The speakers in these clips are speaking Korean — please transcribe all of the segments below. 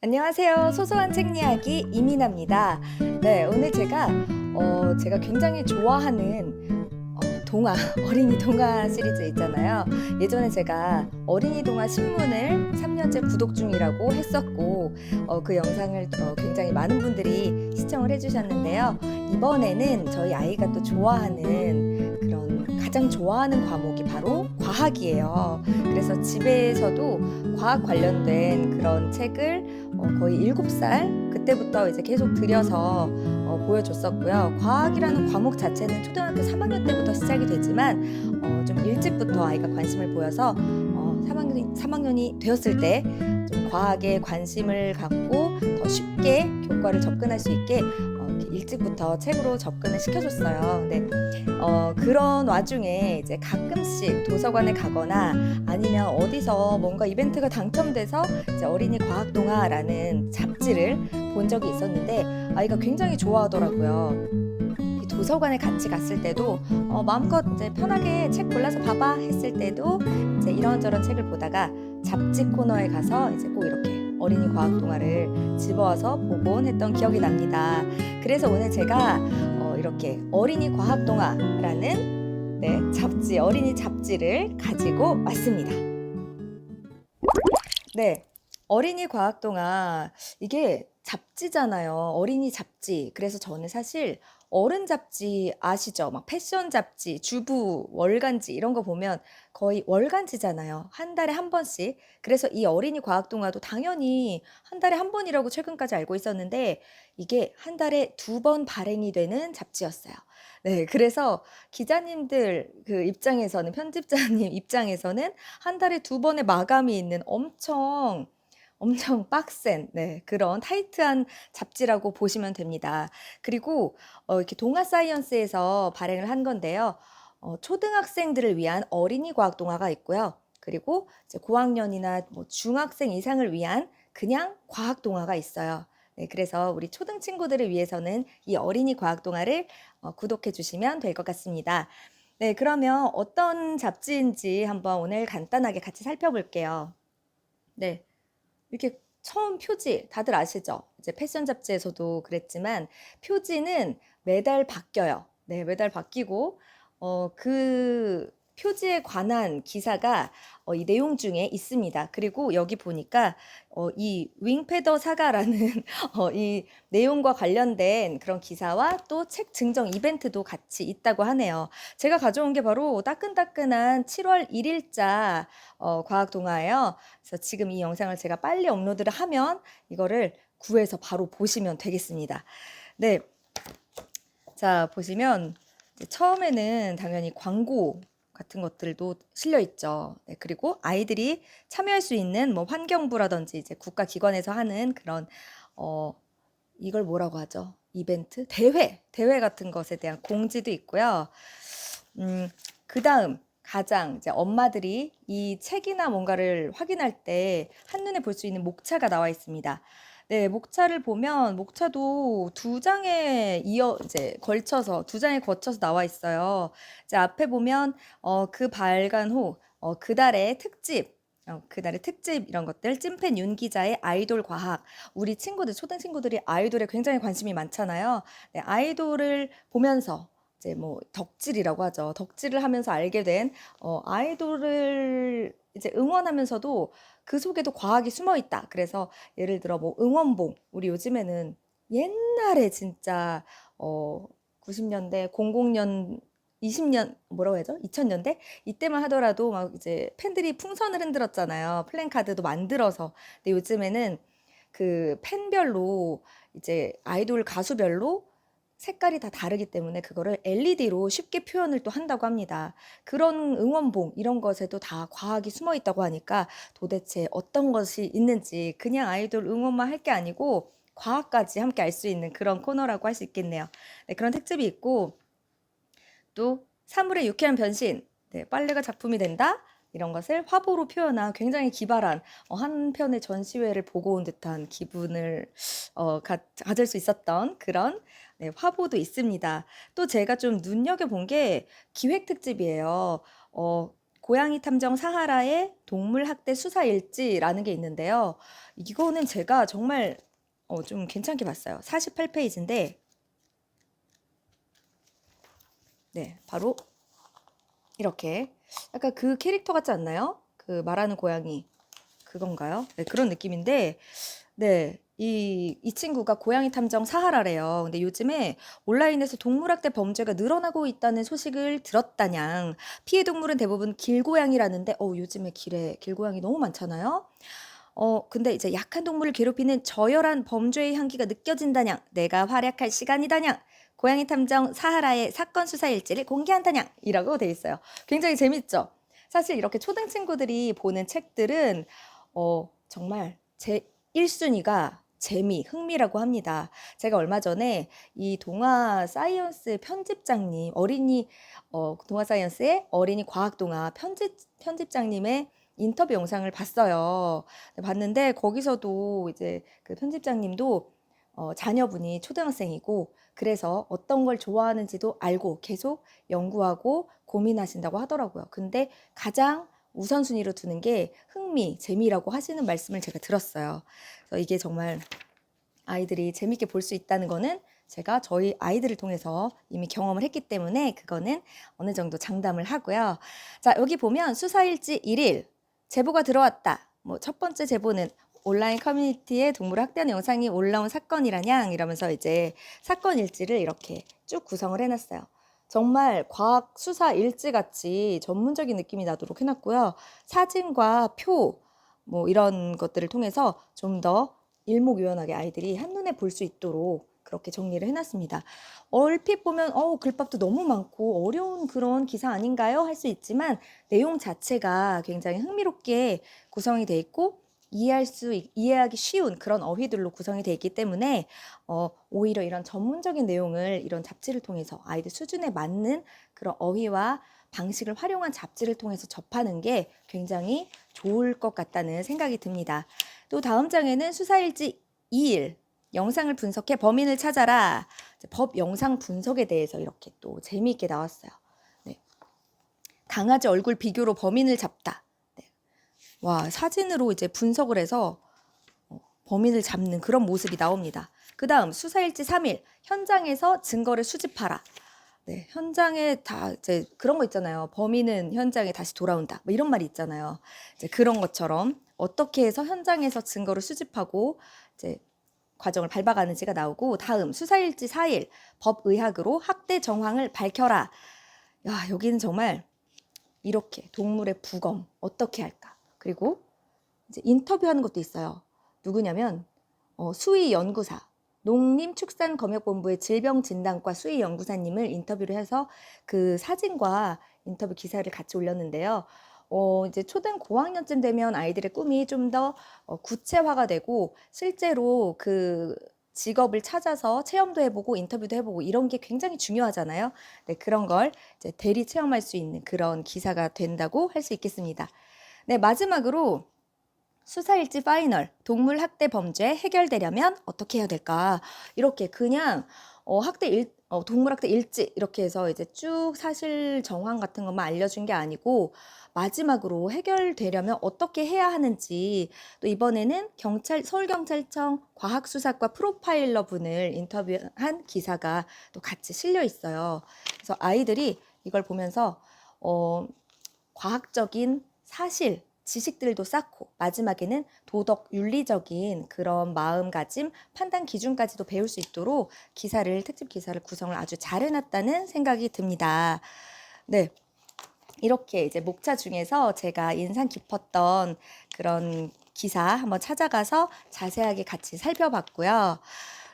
안녕하세요. 소소한 책 이야기 이민아입니다. 네, 오늘 제가 굉장히 좋아하는 동화, 어린이 동화 시리즈 있잖아요. 예전에 제가 어린이 동화 신문을 3년째 구독 중이라고 했었고, 그 영상을 굉장히 많은 분들이 시청을 해주셨는데요. 이번에는 저희 아이가 또 좋아하는 가장 좋아하는 과목이 바로 과학이에요. 그래서 집에서도 과학 관련된 그런 책을 거의 7살 그때부터 이제 계속 들여서 보여줬었고요. 과학이라는 과목 자체는 초등학교 3학년 때부터 시작이 되지만 좀 일찍부터 아이가 관심을 보여서 3학년이 되었을 때 좀 과학에 관심을 갖고 더 쉽게 교과를 접근할 수 있게 이렇게 일찍부터 책으로 접근을 시켜줬어요. 네. 그런 와중에 이제 가끔씩 도서관에 가거나 아니면 어디서 뭔가 이벤트가 당첨돼서 이제 어린이 과학동화라는 잡지를 본 적이 있었는데 아이가 굉장히 좋아하더라고요. 이 도서관에 같이 갔을 때도 마음껏 이제 편하게 책 골라서 봐봐 했을 때도 이제 이런저런 책을 보다가 잡지 코너에 가서 이제 꼭 이렇게 어린이 과학 동화를 집어와서 보곤 했던 기억이 납니다. 그래서 오늘 제가 이렇게 어린이 과학 동화라는 어린이 잡지를 가지고 왔습니다. 네, 어린이 과학 동화 이게 잡지잖아요. 어린이 잡지. 그래서 저는 사실 어른 잡지 아시죠? 막 패션 잡지, 주부, 월간지 이런 거 보면 거의 월간지잖아요. 한 달에 한 번씩. 그래서 이 어린이 과학 동화도 당연히 한 달에 한 번이라고 최근까지 알고 있었는데 이게 한 달에 2번 발행이 되는 잡지였어요. 네, 그래서 기자님들 그 입장에서는 편집자님 입장에서는 한 달에 2번의 마감이 있는 엄청 빡센 그런 타이트한 잡지라고 보시면 됩니다. 그리고 이렇게 동아 사이언스에서 발행을 한 건데요. 초등학생들을 위한 어린이 과학 동화가 있고요. 그리고 이제 고학년이나 뭐 중학생 이상을 위한 그냥 과학 동화가 있어요. 네, 그래서 우리 초등 친구들을 위해서는 이 어린이 과학 동화를 구독해 주시면 될 것 같습니다. 네, 그러면 어떤 잡지인지 한번 오늘 간단하게 같이 살펴볼게요. 네, 이렇게 처음 표지 다들 아시죠? 이제 패션 잡지에서도 그랬지만 표지는 매달 바뀌어요. 네, 매달 바뀌고 그 표지에 관한 기사가 이 내용 중에 있습니다. 그리고 여기 보니까 이 윙패더 사가라는 이 내용과 관련된 그런 기사와 또 책 증정 이벤트도 같이 있다고 하네요. 제가 가져온 게 바로 따끈따끈한 7월 1일자 과학 동화예요. 그래서 지금 이 영상을 제가 빨리 업로드를 하면 이거를 구해서 바로 보시면 되겠습니다. 네. 자, 보시면 처음에는 당연히 광고 같은 것들도 실려 있죠. 네, 그리고 아이들이 참여할 수 있는 뭐 환경부라든지 이제 국가기관에서 하는 그런 이걸 뭐라고 하죠? 이벤트? 대회 같은 것에 대한 공지도 있고요. 그다음 가장 이제 엄마들이 이 책이나 뭔가를 확인할 때 한눈에 볼 수 있는 목차가 나와 있습니다. 네, 목차를 보면 목차도 두 장에 거쳐서 나와 있어요. 이제 앞에 보면 그 발간 후 그달의 특집 이런 것들 찐팬 윤 기자의 아이돌 과학. 우리 친구들 초등 친구들이 아이돌에 굉장히 관심이 많잖아요. 네, 아이돌을 보면서 이제 뭐 덕질이라고 하죠. 덕질을 하면서 알게 된 아이돌을 이제 응원하면서도 그 속에도 과학이 숨어 있다. 그래서 예를 들어 뭐 응원봉. 우리 요즘에는 옛날에 진짜 90년대, 00년, 20년 뭐라고 해야죠? 2000년대 이때만 하더라도 막 이제 팬들이 풍선을 흔들었잖아요. 플랜카드도 만들어서. 근데 요즘에는 그 팬별로 이제 아이돌 가수별로 색깔이 다 다르기 때문에 그거를 LED로 쉽게 표현을 또 한다고 합니다. 그런 응원봉 이런 것에도 다 과학이 숨어 있다고 하니까 도대체 어떤 것이 있는지 그냥 아이돌 응원만 할 게 아니고 과학까지 함께 알 수 있는 그런 코너라고 할 수 있겠네요. 네, 그런 특집이 있고 또 사물의 유쾌한 변신, 네, 빨래가 작품이 된다. 이런 것을 화보로 표현한 굉장히 기발한 한 편의 전시회를 보고 온 듯한 기분을 가질 수 있었던 그런 화보도 있습니다. 또 제가 좀 눈여겨본 게 기획 특집이에요. 고양이 탐정 사하라의 동물 학대 수사 일지라는 게 있는데요. 이거는 제가 정말 좀 괜찮게 봤어요. 48페이지인데, 네, 바로 이렇게 약간 그 캐릭터 같지 않나요? 그 말하는 고양이 그건가요? 네, 그런 느낌인데, 네, 이 친구가 고양이 탐정 사하라래요. 근데 요즘에 온라인에서 동물학대 범죄가 늘어나고 있다는 소식을 들었다냥. 피해 동물은 대부분 길고양이라는데, 요즘에 길고양이 너무 많잖아요. 근데 이제 약한 동물을 괴롭히는 저열한 범죄의 향기가 느껴진다냥. 내가 활약할 시간이다냥. 고양이 탐정 사하라의 사건 수사 일지를 공개한다냥. 이라고 돼 있어요. 굉장히 재밌죠? 사실 이렇게 초등 친구들이 보는 책들은 정말 제 1순위가 재미, 흥미라고 합니다. 제가 얼마 전에 이 동화 사이언스 편집장님, 동화 사이언스의 어린이 과학 동화 편집장님의 인터뷰 영상을 봤어요. 봤는데 거기서도 이제 그 편집장님도 자녀분이 초등학생이고 그래서 어떤 걸 좋아하는지도 알고 계속 연구하고 고민하신다고 하더라고요. 근데 가장 우선순위로 두는 게 흥미, 재미라고 하시는 말씀을 제가 들었어요. 그래서 이게 정말 아이들이 재밌게 볼 수 있다는 거는 제가 저희 아이들을 통해서 이미 경험을 했기 때문에 그거는 어느 정도 장담을 하고요. 자, 여기 보면 수사일지 1일 제보가 들어왔다. 뭐 첫 번째 제보는 온라인 커뮤니티에 동물 학대하는 영상이 올라온 사건이라냥 이러면서 이제 사건 일지를 이렇게 쭉 구성을 해놨어요. 정말 과학 수사 일지 같이 전문적인 느낌이 나도록 해놨고요. 사진과 표, 뭐 이런 것들을 통해서 좀 더 일목요연하게 아이들이 한눈에 볼 수 있도록 그렇게 정리를 해놨습니다. 얼핏 보면 글밥도 너무 많고 어려운 그런 기사 아닌가요? 할 수 있지만 내용 자체가 굉장히 흥미롭게 구성이 돼 있고 이해하기 쉬운 그런 어휘들로 구성이 돼 있기 때문에 오히려 이런 전문적인 내용을 이런 잡지를 통해서 아이들 수준에 맞는 그런 어휘와 방식을 활용한 잡지를 통해서 접하는 게 굉장히 좋을 것 같다는 생각이 듭니다. 또 다음 장에는 수사일지 2일 영상을 분석해 범인을 찾아라. 법 영상 분석에 대해서 이렇게 또 재미있게 나왔어요. 네. 강아지 얼굴 비교로 범인을 잡다. 네. 와, 사진으로 이제 분석을 해서 범인을 잡는 그런 모습이 나옵니다. 그 다음 수사일지 3일 현장에서 증거를 수집하라. 네, 현장에 다 이제 그런 거 있잖아요. 범인은 현장에 다시 돌아온다. 뭐 이런 말이 있잖아요. 이제 그런 것처럼 어떻게 해서 현장에서 증거를 수집하고 이제 과정을 밟아가는지가 나오고 다음 수사일지 4일 법의학으로 학대 정황을 밝혀라. 야, 여기는 정말 이렇게 동물의 부검 어떻게 할까? 그리고 이제 인터뷰하는 것도 있어요. 누구냐면 수의 연구사 농림축산검역본부의 질병진단과 수의 연구사님을 인터뷰를 해서 그 사진과 인터뷰 기사를 같이 올렸는데요. 이제 초등 고학년쯤 되면 아이들의 꿈이 좀 더 구체화가 되고 실제로 그 직업을 찾아서 체험도 해보고 인터뷰도 해보고 이런 게 굉장히 중요하잖아요. 네, 그런 걸 이제 대리 체험할 수 있는 그런 기사가 된다고 할 수 있겠습니다. 네, 마지막으로 수사일지 파이널 동물 학대 범죄 해결되려면 어떻게 해야 될까? 이렇게 그냥 동물 학대 일지 이렇게 해서 이제 쭉 사실 정황 같은 것만 알려준 게 아니고 마지막으로 해결되려면 어떻게 해야 하는지 또 이번에는 서울경찰청 과학수사과 프로파일러 분을 인터뷰한 기사가 또 같이 실려 있어요. 그래서 아이들이 이걸 보면서 과학적인 사실 지식들도 쌓고 마지막에는 도덕 윤리적인 그런 마음가짐 판단 기준까지도 배울 수 있도록 특집 기사를 구성을 아주 잘 해놨다는 생각이 듭니다. 네, 이렇게 이제 목차 중에서 제가 인상 깊었던 그런 기사 한번 찾아가서 자세하게 같이 살펴봤고요.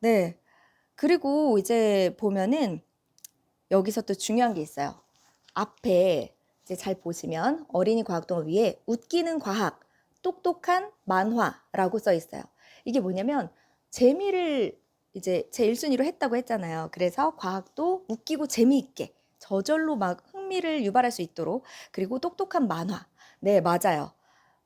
네, 그리고 이제 보면은 여기서 또 중요한 게 있어요. 앞에 이제 잘 보시면 어린이 과학동화 위에 웃기는 과학, 똑똑한 만화라고 써 있어요. 이게 뭐냐면 재미를 이제 제 1순위로 했다고 했잖아요. 그래서 과학도 웃기고 재미있게 저절로 막 흥미를 유발할 수 있도록 그리고 똑똑한 만화. 네, 맞아요.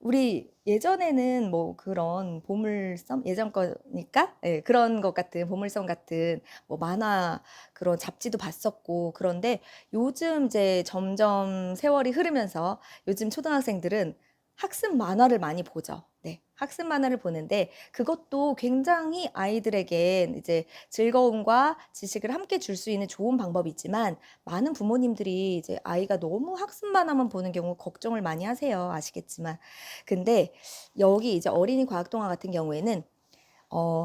우리 예전에는 뭐 그런 보물섬 예전 거니까 예, 그런 것 같은 보물섬 같은 뭐 만화 그런 잡지도 봤었고 그런데 요즘 이제 점점 세월이 흐르면서 요즘 초등학생들은 학습 만화를 많이 보죠. 네, 학습 만화를 보는데 그것도 굉장히 아이들에게 이제 즐거움과 지식을 함께 줄 수 있는 좋은 방법이지만 많은 부모님들이 이제 아이가 너무 학습 만화만 보는 경우 걱정을 많이 하세요. 아시겠지만. 근데 여기 이제 어린이 과학동화 같은 경우에는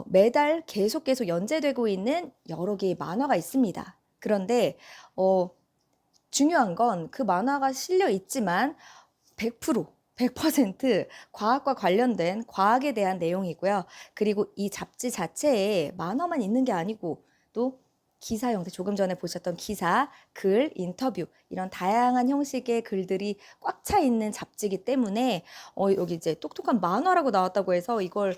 매달 계속 연재되고 있는 여러 개의 만화가 있습니다. 그런데 중요한 건 그 만화가 실려 있지만 100%, 100% 과학과 관련된 과학에 대한 내용이고요. 그리고 이 잡지 자체에 만화만 있는 게 아니고 또 기사 형태, 조금 전에 보셨던 기사, 글, 인터뷰 이런 다양한 형식의 글들이 꽉 차 있는 잡지이기 때문에 여기 이제 똑똑한 만화라고 나왔다고 해서 이거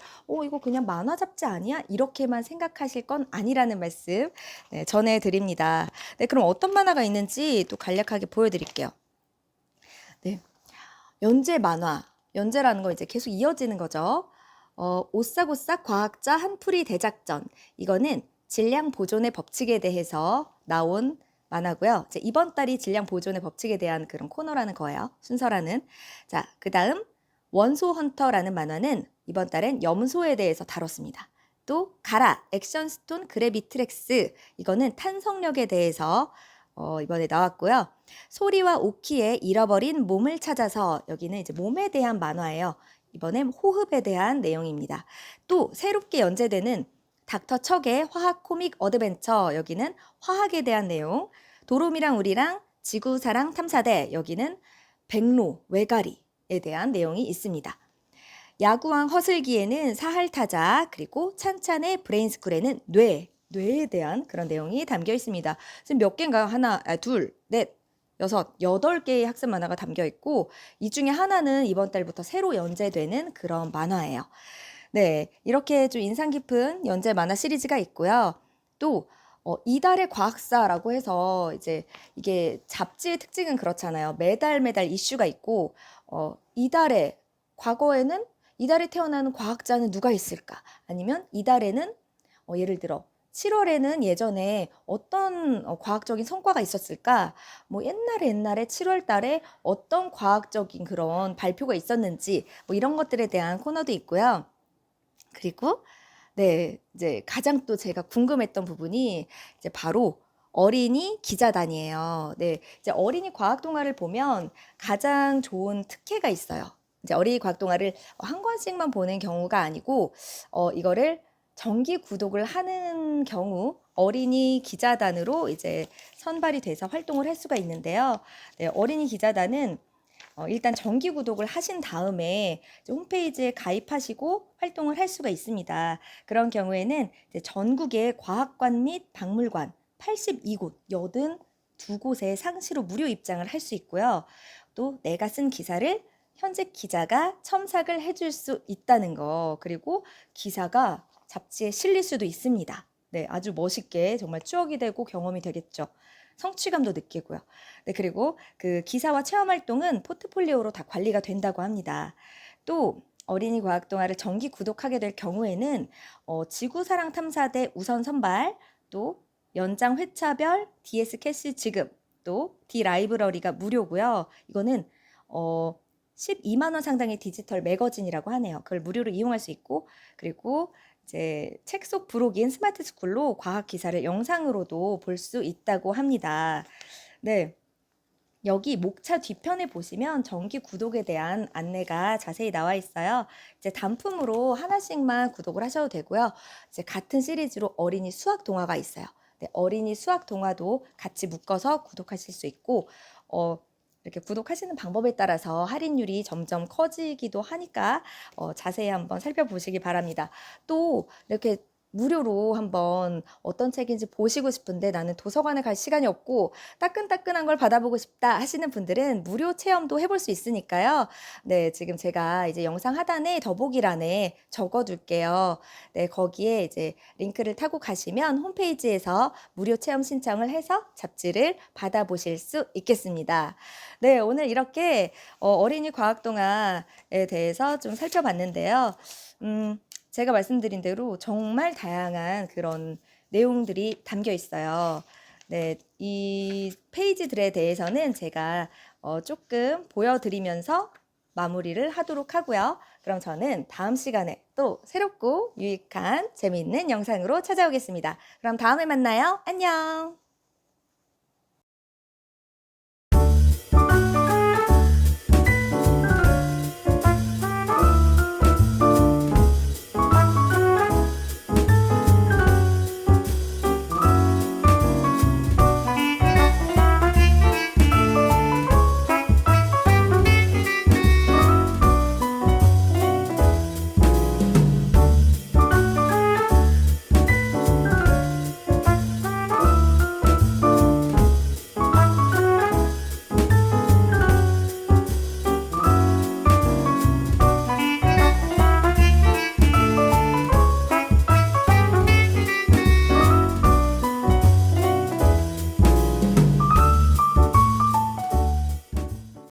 그냥 만화 잡지 아니야? 이렇게만 생각하실 건 아니라는 말씀 네, 전해드립니다. 네, 그럼 어떤 만화가 있는지 또 간략하게 보여드릴게요. 네. 연재 만화. 연재라는 거 이제 계속 이어지는 거죠. 오싹오싹 과학자 한풀이 대작전. 이거는 질량 보존의 법칙에 대해서 나온 만화고요. 이제 이번 달이 질량 보존의 법칙에 대한 그런 코너라는 거예요. 순서라는. 자, 그다음 원소 헌터라는 만화는 이번 달엔 염소에 대해서 다뤘습니다. 또 가라 액션 스톤 그래비트렉스. 이거는 탄성력에 대해서 이번에 나왔고요. 소리와 오키의 잃어버린 몸을 찾아서 여기는 이제 몸에 대한 만화예요. 이번엔 호흡에 대한 내용입니다. 또 새롭게 연재되는 닥터 척의 화학 코믹 어드벤처 여기는 화학에 대한 내용. 도롬이랑 우리랑 지구사랑 탐사대 여기는 백로 외가리에 대한 내용이 있습니다. 야구왕 허슬기에는 사할타자 그리고 찬찬의 브레인스쿨에는 뇌에 대한 그런 내용이 담겨 있습니다. 지금 몇 개인가요? 하나, 둘, 넷, 여섯, 8개의 학습 만화가 담겨 있고 이 중에 하나는 이번 달부터 새로 연재되는 그런 만화예요. 네, 이렇게 좀 인상 깊은 연재 만화 시리즈가 있고요. 또 이달의 과학사라고 해서 이제 이게 잡지의 특징은 그렇잖아요. 매달 이슈가 있고 이달에 과거에는 이달에 태어나는 과학자는 누가 있을까? 아니면 이달에는 예를 들어 7월에는 예전에 어떤 과학적인 성과가 있었을까? 뭐 옛날에 7월 달에 어떤 과학적인 그런 발표가 있었는지 뭐 이런 것들에 대한 코너도 있고요. 그리고 네, 이제 가장 또 제가 궁금했던 부분이 이제 바로 어린이 기자단이에요. 네, 이제 어린이 과학 동화를 보면 가장 좋은 특혜가 있어요. 이제 어린이 과학 동화를 한 권씩만 보는 경우가 아니고 이거를 정기 구독을 하는 경우 어린이 기자단으로 이제 선발이 돼서 활동을 할 수가 있는데요. 네, 어린이 기자단은 일단 정기 구독을 하신 다음에 홈페이지에 가입하시고 활동을 할 수가 있습니다. 그런 경우에는 이제 전국의 과학관 및 박물관 82곳, 82곳에 상시로 무료 입장을 할 수 있고요. 또 내가 쓴 기사를 현직 기자가 첨삭을 해줄 수 있다는 거, 그리고 기사가 잡지에 실릴 수도 있습니다. 네, 아주 멋있게 정말 추억이 되고 경험이 되겠죠. 성취감도 느끼고요. 네, 그리고 그 기사와 체험 활동은 포트폴리오로 다 관리가 된다고 합니다. 또 어린이 과학 동화를 정기 구독하게 될 경우에는 지구사랑 탐사대 우선 선발, 또 연장 회차별 DS 캐시 지급, 또 D 라이브러리가 무료고요. 이거는 12만 원 상당의 디지털 매거진이라고 하네요. 그걸 무료로 이용할 수 있고, 그리고 이제 책 속 부록인 스마트 스쿨로 과학 기사를 영상으로도 볼 수 있다고 합니다. 네. 여기 목차 뒤편에 보시면 정기 구독에 대한 안내가 자세히 나와 있어요. 이제 단품으로 하나씩만 구독을 하셔도 되고요. 이제 같은 시리즈로 어린이 수학 동화가 있어요. 네, 어린이 수학 동화도 같이 묶어서 구독하실 수 있고, 이렇게 구독하시는 방법에 따라서 할인율이 점점 커지기도 하니까 자세히 한번 살펴보시기 바랍니다. 또 이렇게 무료로 한번 어떤 책인지 보시고 싶은데 나는 도서관에 갈 시간이 없고 따끈따끈한 걸 받아보고 싶다 하시는 분들은 무료 체험도 해볼 수 있으니까요. 네, 지금 제가 이제 영상 하단에 더보기란에 적어둘게요. 네, 거기에 이제 링크를 타고 가시면 홈페이지에서 무료 체험 신청을 해서 잡지를 받아보실 수 있겠습니다. 네, 오늘 이렇게 어린이 과학동화에 대해서 좀 살펴봤는데요. 제가 말씀드린 대로 정말 다양한 그런 내용들이 담겨 있어요. 네, 이 페이지들에 대해서는 제가 조금 보여드리면서 마무리를 하도록 하고요. 그럼 저는 다음 시간에 또 새롭고 유익한 재미있는 영상으로 찾아오겠습니다. 그럼 다음에 만나요. 안녕!